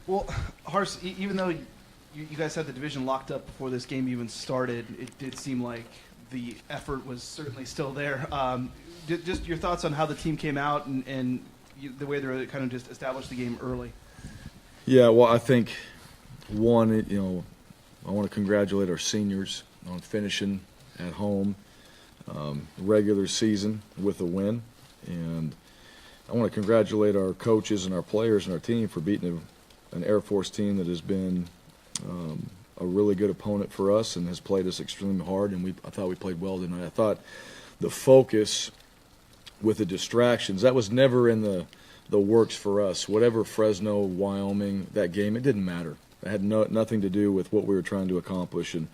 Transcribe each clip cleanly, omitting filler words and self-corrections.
Well, Hars, even though you guys had the division locked up before this game even started, it did seem like the effort was certainly still there. Just your thoughts on how the team came out and the way they kind of just established the game early. Yeah, well, I think one, I want to congratulate our seniors on finishing at home regular season with a win, and I want to congratulate our coaches and our players and our team for beating an Air Force team that has been a really good opponent for us and has played us extremely hard, and I thought we played well tonight. I thought the focus with the distractions, that was never in the works for us. Whatever Fresno, Wyoming, that game, it didn't matter. It had nothing to do with what we were trying to accomplish. And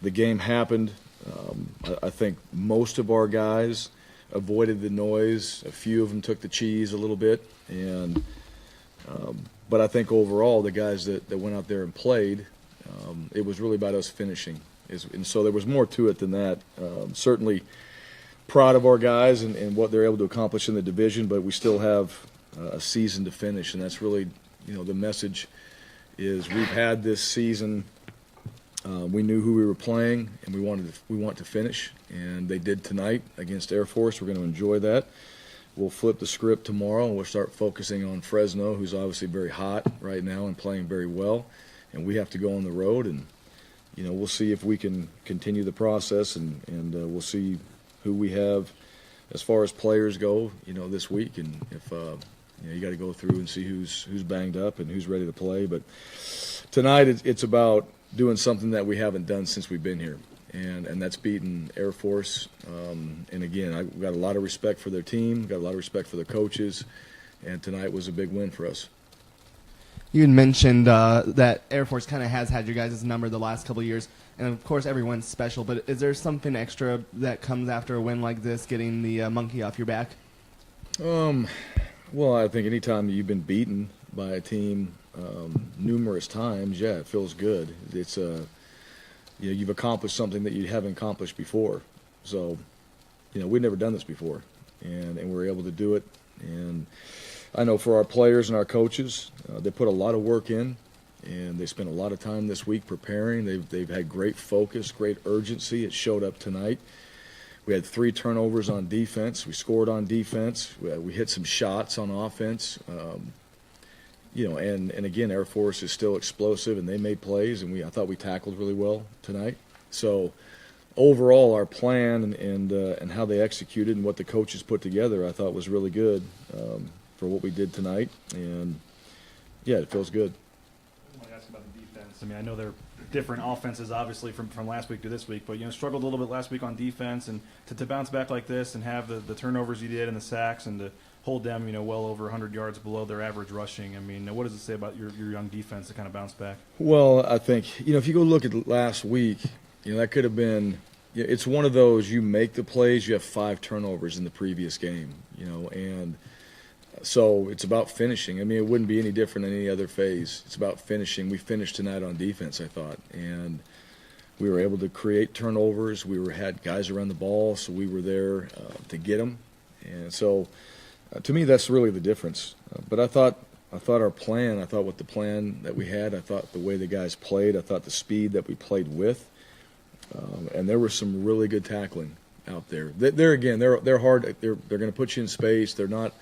the game happened. I think most of our guys avoided the noise. A few of them took the cheese a little bit. But I think overall, the guys that went out there and played, it was really about us finishing. And so there was more to it than that. Certainly proud of our guys and what they're able to accomplish in the division, but we still have a season to finish, and that's really, the message is we've had this season. We knew who we were playing, and we want to finish, and they did tonight against Air Force. We're going to enjoy that. We'll flip the script tomorrow, and we'll start focusing on Fresno, who's obviously very hot right now and playing very well, and we have to go on the road, and we'll see if we can continue the process, and we'll see who we have as far as players go, this week, and if you got to go through and see who's banged up and who's ready to play. But tonight it's about doing something that we haven't done since we've been here, and that's beating Air Force. And again, I've got a lot of respect for their team, got a lot of respect for their coaches, and tonight was a big win for us. You had mentioned that Air Force kind of has had your guys' number the last couple of years, and of course everyone's special, but is there something extra that comes after a win like this, getting the monkey off your back? Well, I think anytime you've been beaten by a team numerous times, yeah, it feels good. It's you've accomplished something that you haven't accomplished before. So, we'd never done this before, and we're able to do it. And I know for our players and our coaches, they put a lot of work in, and they spent a lot of time this week preparing. They've had great focus, great urgency. It showed up tonight. We had 3 turnovers on defense. We scored on defense. We hit some shots on offense. And again, Air Force is still explosive, and they made plays, and I thought we tackled really well tonight. So overall, our plan and how they executed and what the coaches put together, I thought was really good for what we did tonight. And, yeah, it feels good. I want to ask about the defense. I know they're different offenses, obviously, from last week to this week, but, struggled a little bit last week on defense. And to bounce back like this and have the turnovers you did and the sacks and to hold them, well over 100 yards below their average rushing. What does it say about your young defense to kind of bounce back? Well, I think, if you go look at last week, that could have been – it's one of those you make the plays, you have 5 turnovers in the previous game, and so it's about finishing. It wouldn't be any different in any other phase. It's about finishing. We finished tonight on defense, I thought, and we were able to create turnovers. Had guys around the ball, so we were there to get them, and so – to me, that's really the difference. But I thought our plan, with the plan that we had, I thought the way the guys played, I thought the speed that we played with, and there was some really good tackling out there. They're hard. They're going to put you in space. They're not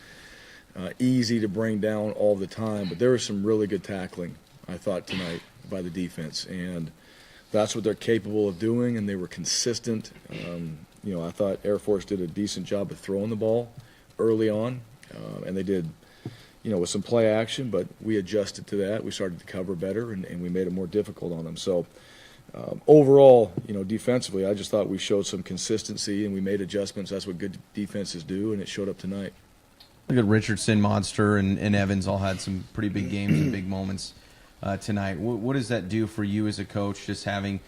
easy to bring down all the time, but there was some really good tackling, I thought, tonight by the defense, and that's what they're capable of doing, and they were consistent. I thought Air Force did a decent job of throwing the ball early on, and they did, with some play action, but we adjusted to that. We started to cover better, and we made it more difficult on them. So overall, defensively, I just thought we showed some consistency, and we made adjustments. That's what good defenses do, and it showed up tonight. Look at Richardson, Monster, and Evans all had some pretty big games and big moments tonight. What does that do for you as a coach, just having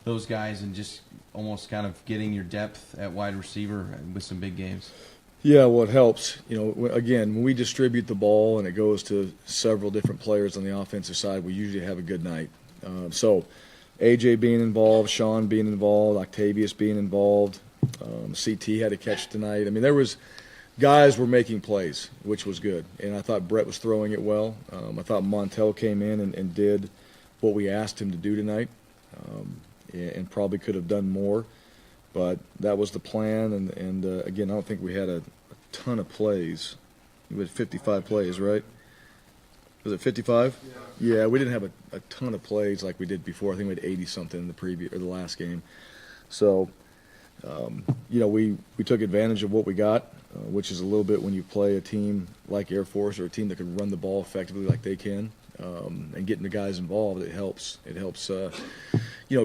those guys and just almost kind of getting your depth at wide receiver with some big games? Yeah, well, it helps. Again, when we distribute the ball and it goes to several different players on the offensive side, we usually have a good night. So A.J. being involved, Sean being involved, Octavius being involved, CT had a catch tonight. There was guys were making plays, which was good. And I thought Brett was throwing it well. I thought Montel came in and did what we asked him to do tonight, and probably could have done more. But that was the plan. And again, I don't think we had a ton of plays. We had 55 plays, right? Was it 55? Yeah, we didn't have a ton of plays like we did before. I think we had 80-something in the last game. So, we took advantage of what we got, which is a little bit when you play a team like Air Force or a team that can run the ball effectively like they can, and getting the guys involved, it helps. It helps,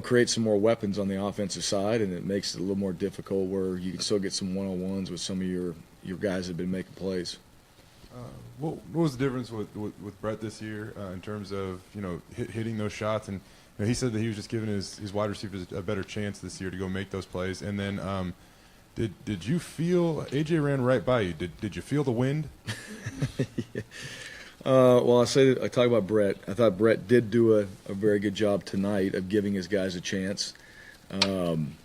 create some more weapons on the offensive side, and it makes it a little more difficult where you can still get some one-on-ones with some of your guys that have been making plays. What was the difference with Brett this year in terms of hitting those shots? And he said that he was just giving his wide receivers a better chance this year to go make those plays. And then did you feel AJ ran right by you? Did you feel the wind? Yeah. Well, I talk about Brett. I thought Brett did do a very good job tonight of giving his guys a chance. And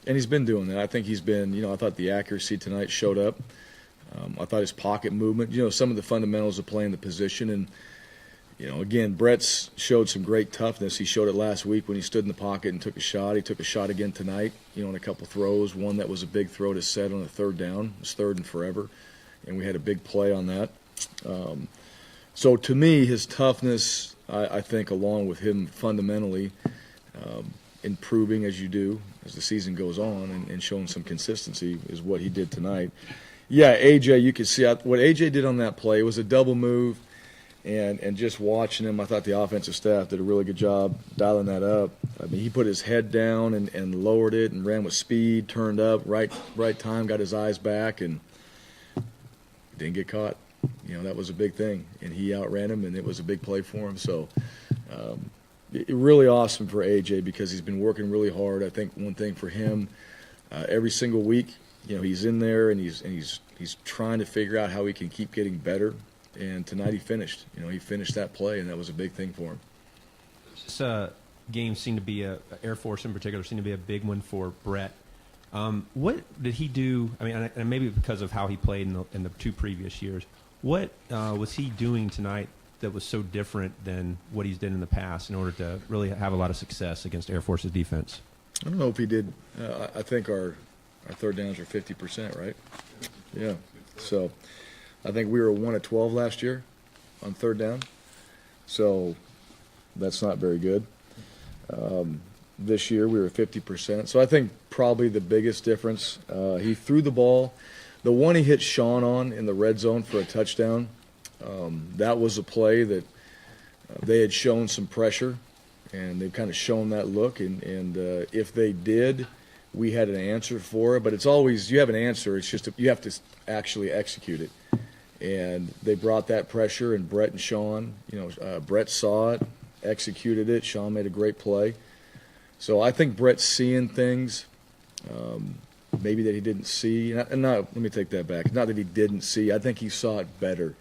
he's been doing that. I think he's been, I thought the accuracy tonight showed up. I thought his pocket movement, some of the fundamentals of playing the position. And, again, Brett's showed some great toughness. He showed it last week when he stood in the pocket and took a shot. He took a shot again tonight, on a couple throws. One that was a big throw to set on a third down. It was third and forever. And we had a big play on that. So to me, his toughness, I think, along with him fundamentally improving as you do as the season goes on and showing some consistency is what he did tonight. Yeah, AJ, you could see what AJ did on that play was a double move, and just watching him, I thought the offensive staff did a really good job dialing that up. I mean, he put his head down and lowered it and ran with speed, turned up, right time, got his eyes back, and didn't get caught. That was a big thing, and he outran him, and it was a big play for him. So really awesome for AJ because he's been working really hard. I think one thing for him, every single week, he's in there and he's trying to figure out how he can keep getting better. And tonight he finished. He finished that play, and that was a big thing for him. This game seemed to be Air Force in particular seemed to be a big one for Brett. What did he do? I mean, and maybe because of how he played in the two previous years. What was he doing tonight that was so different than what he's done in the past in order to really have a lot of success against Air Force's defense? I don't know if he did. I think our third downs are 50%, right? Yeah. So I think we were 1 of 12 last year on third down. So that's not very good. This year we were 50%. So I think probably the biggest difference, he threw the ball. The one he hit Sean on in the red zone for a touchdown, that was a play that they had shown some pressure, and they've kind of shown that look. And if they did, we had an answer for it. But it's always, you have an answer. It's just you have to actually execute it. And they brought that pressure, and Brett and Sean, Brett saw it, executed it. Sean made a great play. So I think Brett's seeing things maybe that he didn't see. And let me take that back. Not that he didn't see. I think he saw it better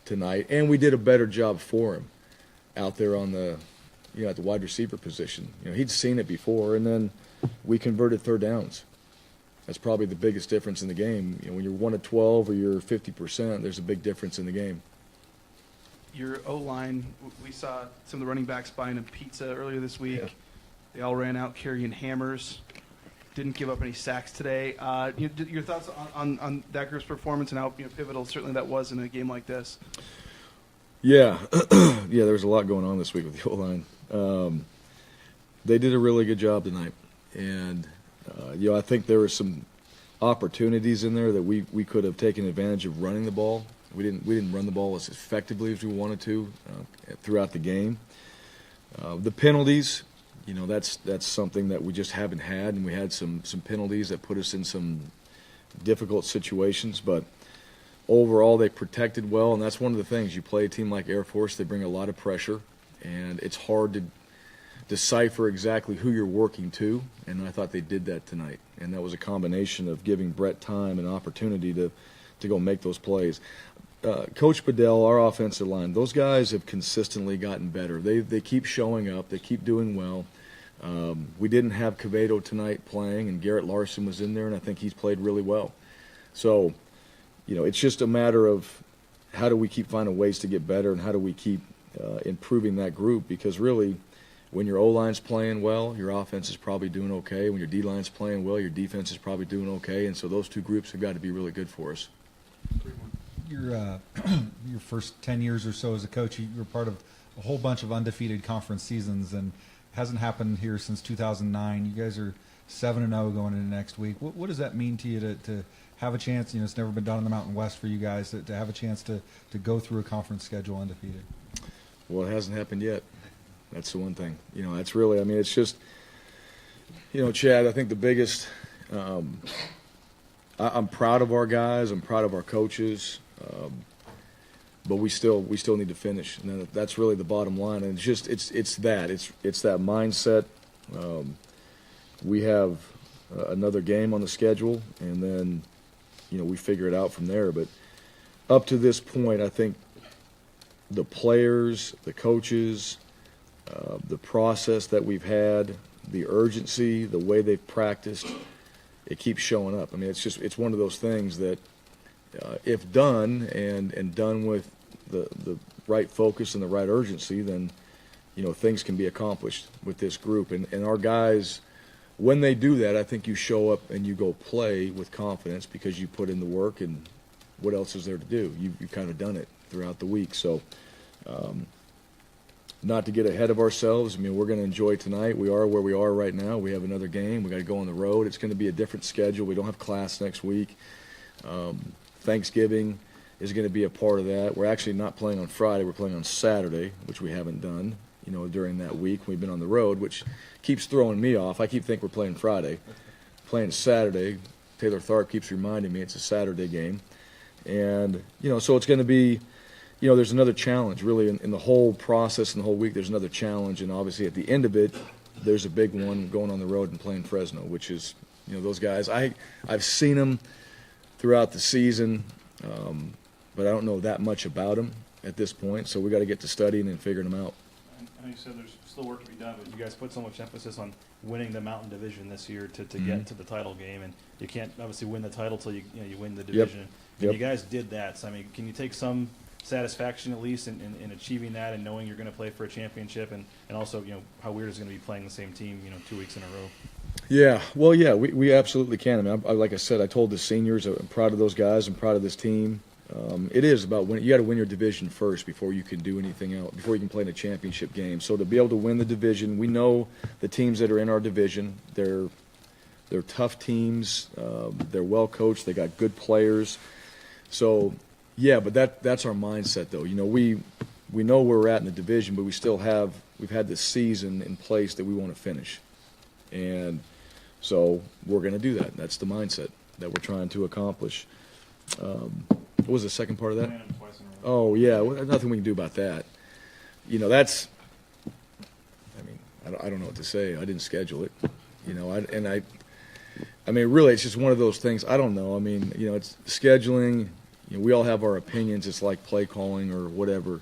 tonight. And we did a better job for him out there on the, at the wide receiver position. He'd seen it before, and then we converted third downs. That's probably the biggest difference in the game. When you're 1 of 12 or you're 50%, there's a big difference in the game. Your O-line, we saw some of the running backs buying a pizza earlier this week. Yeah. They all ran out carrying hammers. Didn't give up any sacks today. Your thoughts on that group's performance and how pivotal certainly that was in a game like this? Yeah. Yeah, there was a lot going on this week with the O-line. They did a really good job tonight. And, I think there were some opportunities in there that we could have taken advantage of running the ball. We didn't run the ball as effectively as we wanted to throughout the game. The penalties, that's something that we just haven't had, and we had some penalties that put us in some difficult situations. But overall, they protected well, and that's one of the things. You play a team like Air Force, they bring a lot of pressure, and it's hard to decipher exactly who you're working to, and I thought they did that tonight. And that was a combination of giving Brett time and opportunity to go make those plays. Coach Bedell, our offensive line, those guys have consistently gotten better. They keep showing up. They keep doing well. We didn't have Quevedo tonight playing, and Garrett Larson was in there, and I think he's played really well. So it's just a matter of how do we keep finding ways to get better and how do we keep improving that group, because really when your O-line's playing well, your offense is probably doing okay. When your D-line's playing well, your defense is probably doing okay. And so those two groups have got to be really good for us. Your your first 10 years or so as a coach, you were part of a whole bunch of undefeated conference seasons, and hasn't happened here since 2009. You guys are 7-0 going into next week. What does that mean to you to have a chance? It's never been done in the Mountain West for you guys to have a chance to go through a conference schedule undefeated. Well, it hasn't happened yet. That's the one thing. That's really, it's just, Chad, I think the biggest, I'm proud of our guys. I'm proud of our coaches. But we still need to finish, and that's really the bottom line. And it's that mindset. We have another game on the schedule, and then we figure it out from there. But up to this point, I think the players, the coaches, the process that we've had, the urgency, the way they've practiced, it keeps showing up. It's one of those things that if done and done with the right focus and the right urgency, then things can be accomplished with this group. And our guys, when they do that, I think you show up and you go play with confidence because you put in the work, and what else is there to do? You've kind of done it throughout the week. So not to get ahead of ourselves, we're going to enjoy tonight. We are where we are right now. We have another game. We got to go on the road. It's going to be a different schedule. We don't have class next week. Thanksgiving is going to be a part of that. We're actually not playing on Friday. We're playing on Saturday, which we haven't done, during that week. We've been on the road, which keeps throwing me off. I keep thinking we're playing Friday. Playing Saturday. Taylor Tharp keeps reminding me it's a Saturday game. And, so it's going to be, there's another challenge, really, in the whole process and the whole week. There's another challenge, and obviously at the end of it, there's a big one going on the road and playing Fresno, which is, those guys. I've seen them throughout the season, but I don't know that much about them at this point, so we got to get to studying and figuring them out. I know you said there's still work to be done, but you guys put so much emphasis on winning the Mountain Division this year to get to the title game, and you can't obviously win the title till you win the division. Yep. And you guys did that. So can you take some satisfaction at least in achieving that and knowing you're going to play for a championship, and also how weird is it going to be playing the same team 2 weeks in a row? Yeah, well, we absolutely can. Like I said, I told the seniors, I'm proud of those guys. I'm proud of this team. It is about winning. You got to win your division first before you can do anything else, before you can play in a championship game. So to be able to win the division, we know the teams that are in our division. They're tough teams. They're well coached. They got good players. So yeah, but that's our mindset though. We know where we're at in the division, but we've had this season in place that we want to finish, and so we're going to do that. That's the mindset that we're trying to accomplish. What was the second part of that? Oh, yeah, well, nothing we can do about that. That's, I don't know what to say. I didn't schedule it, really, it's just one of those things. I don't know. It's scheduling. We all have our opinions. It's like play calling or whatever.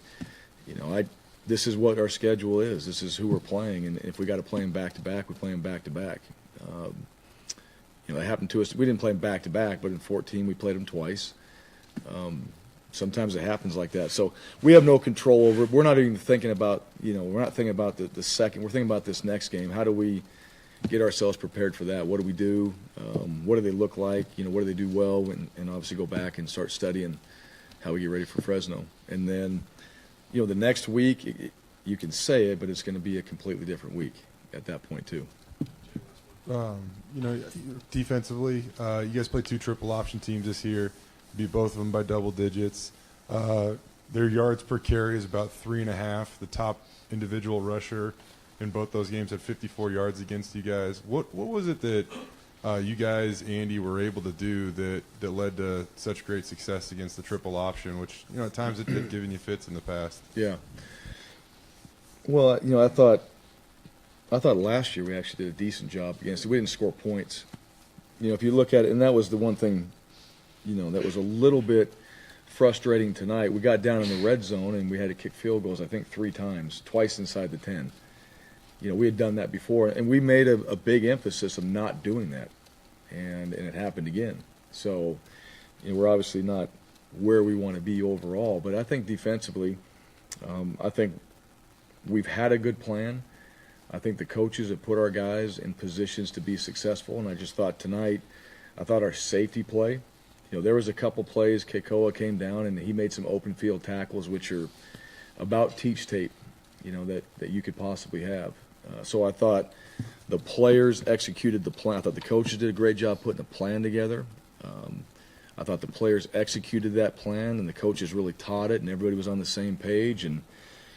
This is what our schedule is. This is who we're playing, and if we got to play them back to back, we play them back to back. It happened to us. We didn't play them back to back, but in 2014 we played them twice. Sometimes it happens like that. So we have no control over it. We're not even thinking about, we're not thinking about the second. We're thinking about this next game. How do we get ourselves prepared for that? What do we do? What do they look like? What do they do well? And obviously go back and start studying how we get ready for Fresno. And then, the next week, you can say it, but it's going to be a completely different week at that point too. Defensively, you guys played 2 triple option teams this year. Beat both of them by double digits. Their yards per carry is about 3.5. The top individual rusher in both those games had 54 yards against you guys. What was it that you guys, Andy, were able to do that led to such great success against the triple option, which at times it had given you fits in the past? Yeah. Well, I thought last year we actually did a decent job against it. We didn't score points. If you look at it, and that was the one thing, that was a little bit frustrating tonight. We got down in the red zone and we had to kick field goals, I think 3 times, twice inside the 10. We had done that before, and we made a big emphasis of not doing that, and it happened again. So, we're obviously not where we want to be overall, but I think defensively, I think we've had a good plan. I think the coaches have put our guys in positions to be successful, and I just thought tonight, I thought our safety play, there was a couple plays, Kekoa came down and he made some open field tackles, which are about teach tape, that you could possibly have. So I thought the players executed the plan. I thought the coaches did a great job putting a plan together. I thought the players executed that plan, and the coaches really taught it, and everybody was on the same page, and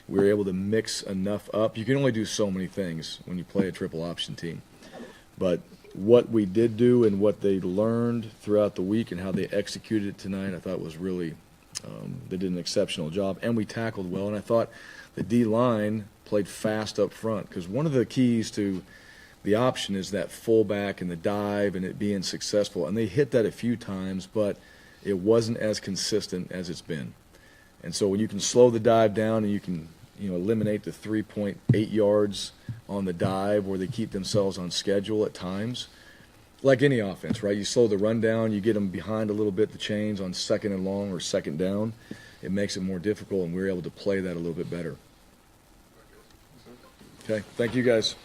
we were able to mix enough up. You can only do so many things when you play a triple option team. But what we did do and what they learned throughout the week and how they executed it tonight, I thought was really they did an exceptional job, and we tackled well. And I thought the D-line played fast up front, because one of the keys to the option is that fullback and the dive and it being successful. And they hit that a few times, but it wasn't as consistent as it's been. And so when you can slow the dive down and you can eliminate the 3.8 yards on the dive where they keep themselves on schedule at times, like any offense, right? You slow the run down, you get them behind a little bit, the chains on second and long or second down. It makes it more difficult, and we're able to play that a little bit better. Okay, thank you guys.